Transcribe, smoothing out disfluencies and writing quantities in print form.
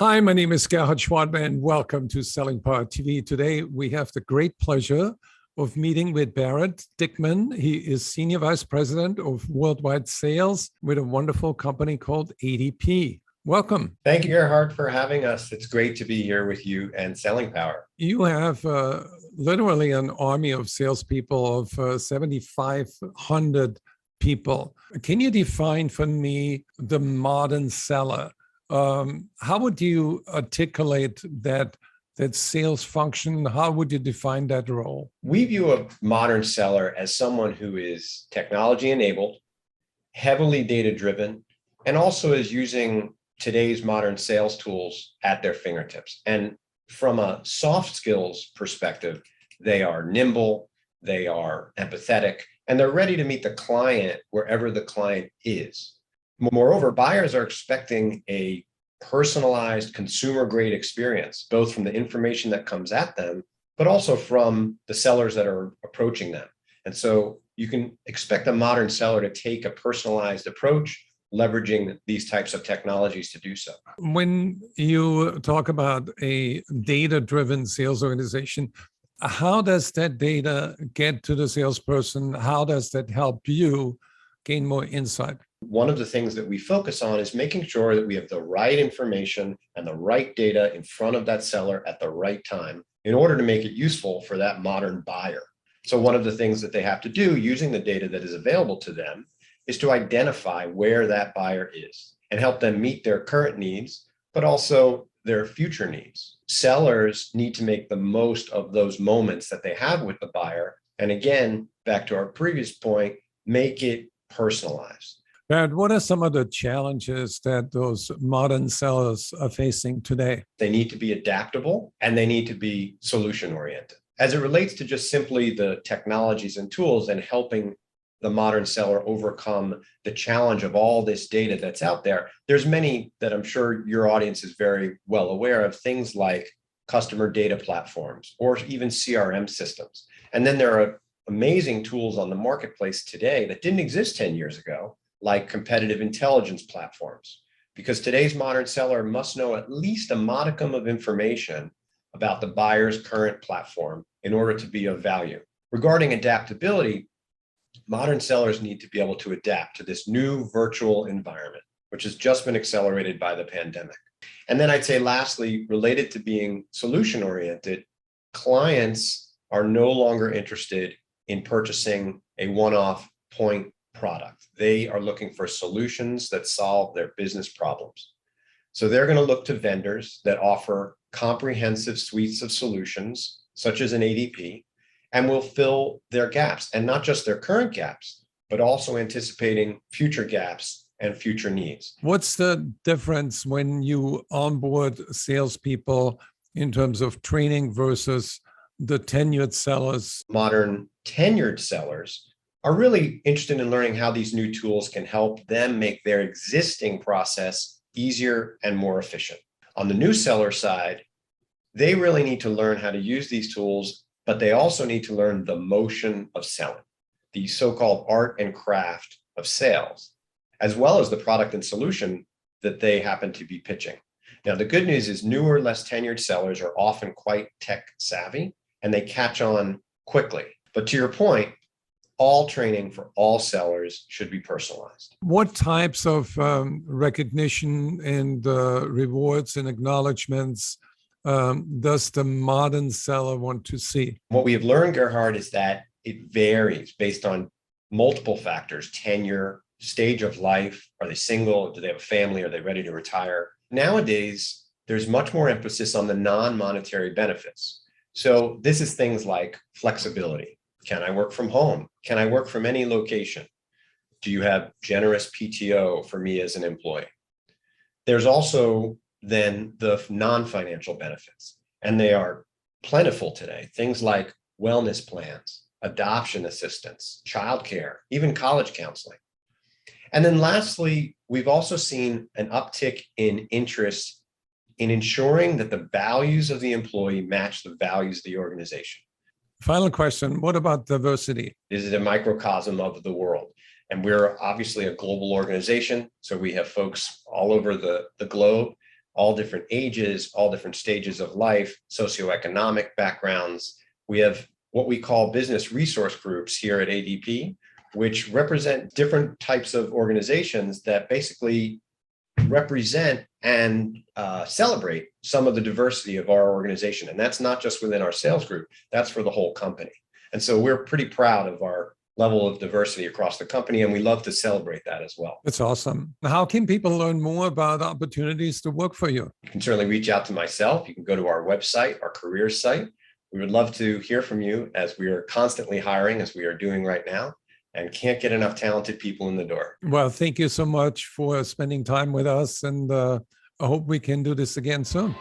Hi, my name is Gerhard Gschwandtner, and welcome to Selling Power TV. Today, we have the great pleasure of meeting with Barat Dickman. He is Senior Vice President of Worldwide Sales with a wonderful company called ADP. Welcome. Thank you, Gerhard, for having us. It's great to be here with you and Selling Power. You have literally an army of salespeople of 7,500 people. Can you define for me the modern seller? How would you articulate that sales function? How would you define that role? We view a modern seller as someone who is technology enabled, heavily data driven, and also is using today's modern sales tools at their fingertips. And from a soft skills perspective, they are nimble, they are empathetic, and they're ready to meet the client wherever the client is. Moreover, buyers are expecting a personalized consumer-grade experience, both from the information that comes at them, but also from the sellers that are approaching them. And so you can expect a modern seller to take a personalized approach, leveraging these types of technologies to do so. When you talk about a data-driven sales organization, how does that data get to the salesperson? How does that help you gain more insight? One of the things that we focus on is making sure that we have the right information and the right data in front of that seller at the right time in order to make it useful for that modern buyer. So one of the things that they have to do using the data that is available to them is to identify where that buyer is and help them meet their current needs, but also their future needs. Sellers need to make the most of those moments that they have with the buyer. And again, back to our previous point, make it personalized. Brad, what are some of the challenges that those modern sellers are facing today? They need to be adaptable and they need to be solution oriented. As it relates to just simply the technologies and tools and helping the modern seller overcome the challenge of all this data that's out there, there's many that I'm sure your audience is very well aware of, things like customer data platforms or even CRM systems. And then there are amazing tools on the marketplace today that didn't exist 10 years ago, like competitive intelligence platforms, because today's modern seller must know at least a modicum of information about the buyer's current platform in order to be of value. Regarding adaptability, modern sellers need to be able to adapt to this new virtual environment, which has just been accelerated by the pandemic. And then I'd say lastly, related to being solution-oriented, clients are no longer interested in purchasing a one-off point product. They are looking for solutions that solve their business problems. So they're going to look to vendors that offer comprehensive suites of solutions, such as an ADP, and will fill their gaps, and not just their current gaps, but also anticipating future gaps and future needs. What's the difference when you onboard salespeople in terms of training versus the tenured sellers? Modern tenured sellers are really interested in learning how these new tools can help them make their existing process easier and more efficient. On the new seller side, they really need to learn how to use these tools, but they also need to learn the motion of selling, the so-called art and craft of sales, as well as the product and solution that they happen to be pitching. Now, the good news is newer, less tenured sellers are often quite tech savvy and they catch on quickly. But to your point, all training for all sellers should be personalized. What types of recognition and rewards and acknowledgments does the modern seller want to see? What we have learned, Gerhard, is that it varies based on multiple factors: tenure, stage of life, are they single, do they have a family, are they ready to retire? Nowadays, there's much more emphasis on the non-monetary benefits. So this is things like flexibility. Can I work from home? Can I work from any location? Do you have generous PTO for me as an employee? There's also then the non-financial benefits, and they are plentiful today. Things like wellness plans, adoption assistance, childcare, even college counseling. And then lastly, we've also seen an uptick in interest in ensuring that the values of the employee match the values of the organization. Final question, what about diversity? This is a microcosm of the world. And we're obviously a global organization, so we have folks all over the globe. all different ages, all different stages of life, socioeconomic backgrounds. We have what we call business resource groups here at ADP, which represent different types of organizations that basically represent and celebrate some of the diversity of our organization. And that's not just within our sales group, that's for the whole company. And so we're pretty proud of our level of diversity across the company, and we love to celebrate that as well. That's awesome. How can people learn more about opportunities to work for you? You can certainly reach out to myself. You can go to our website, our careers site. We would love to hear from you, as we are constantly hiring, as we are doing right now, and can't get enough talented people in the door. Well, thank you so much for spending time with us, and I hope we can do this again soon.